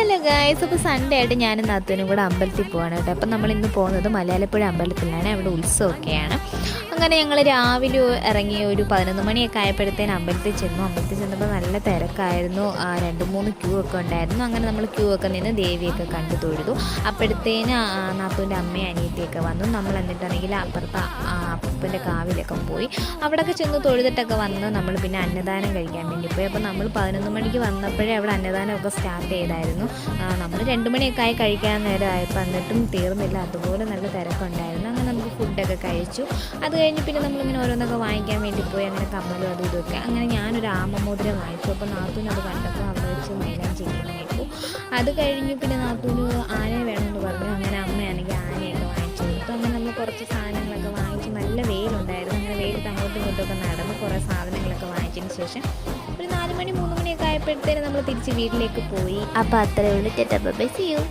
Hello guys, അപ്പോൾ Sunday ആയിട്ട് ഞാനും നാത്തൂനും കൂടെ അമ്പലത്തിൽ പോവാണ് കേട്ടോ. അപ്പം നമ്മളിന്ന് പോകുന്നത് മലയാലപ്പുഴ അമ്പലത്തിലാണ്. അവിടെ ഉത്സവമൊക്കെയാണ്. അങ്ങനെ ഞങ്ങൾ രാവിലെ ഇറങ്ങി ഒരു 11 മണിയൊക്കെ ആയപ്പോഴത്തേന് അമ്പലത്തിൽ ചെന്നപ്പോൾ നല്ല തിരക്കായിരുന്നു. 2-3 ക്യൂ ഒക്കെ ഉണ്ടായിരുന്നു. അങ്ങനെ നമ്മൾ ക്യൂ ഒക്കെ നിന്ന് ദേവിയൊക്കെ കണ്ടു തൊഴുതു. അപ്പോഴത്തേന് നാത്തൂൻ്റെ അമ്മയും അനിയത്തിയൊക്കെ വന്നു. നമ്മൾ എന്നിട്ടാണെങ്കിൽ അപ്പുറത്ത് അപ്പൻ്റെ കാവിലൊക്കെ പോയി. അവിടെയൊക്കെ ചെന്ന് തൊഴുതിട്ടൊക്കെ വന്ന് നമ്മൾ പിന്നെ അന്നദാനം കഴിക്കാൻ വേണ്ടി പോയി. അപ്പോൾ നമ്മൾ 11 മണിക്ക് വന്നപ്പോഴേ അവിടെ അന്നദാനമൊക്കെ സ്റ്റാർട്ട് ചെയ്തായിരുന്നു. നമ്മൾ 2 മണിയൊക്കെ ആയി കഴിക്കാൻ നേരമായപ്പോൾ എന്നിട്ടും തീർന്നില്ല. അതുപോലെ നല്ല തിരക്കുണ്ടായിരുന്നു. അങ്ങനെ നമുക്ക് ഫുഡൊക്കെ കഴിച്ചു. അത് കഴിഞ്ഞ് പിന്നെ നമ്മളിങ്ങനെ ഓരോന്നൊക്കെ വാങ്ങിക്കാൻ വേണ്ടി പോയി. അങ്ങനെ കമ്മലും അതും ഇതൊക്കെ. അങ്ങനെ ഞാനൊരു ആമമോതിരം വാങ്ങിച്ചു. അപ്പോൾ നാത്തൂന് അത് കണ്ടപ്പോൾ അവിടെ വെച്ച് മൈലാഞ്ചി ഇട്ടു. അത് കഴിഞ്ഞ് പിന്നെ നാത്തൂന് ആനയെ വേണമെന്ന് പറഞ്ഞു. അങ്ങനെ അമ്മയാണെങ്കിൽ ആനയൊക്കെ വാങ്ങിച്ചു കൊടുത്തു. അങ്ങനെ നമ്മൾ കുറച്ച് സാധനങ്ങളൊക്കെ വാങ്ങിച്ച് നല്ല വെയിലുണ്ടായിരുന്നു. അങ്ങനെ വെയിലത്ത് അങ്ങോട്ടും ഇങ്ങോട്ടുമൊക്കെ നടന്ന് കുറേ സാധനങ്ങളൊക്കെ വാങ്ങിച്ചതിന് ശേഷം ഒരു 4 മണി 3 മണിയൊക്കെ ആയപ്പോഴത്തേനും നമ്മൾ തിരിച്ച് വീട്ടിലേക്ക് പോയി. അപ്പോൾ അത്രയേ ഉള്ളൂ. ടാറ്റാ ബൈ ബൈ, സീ യു.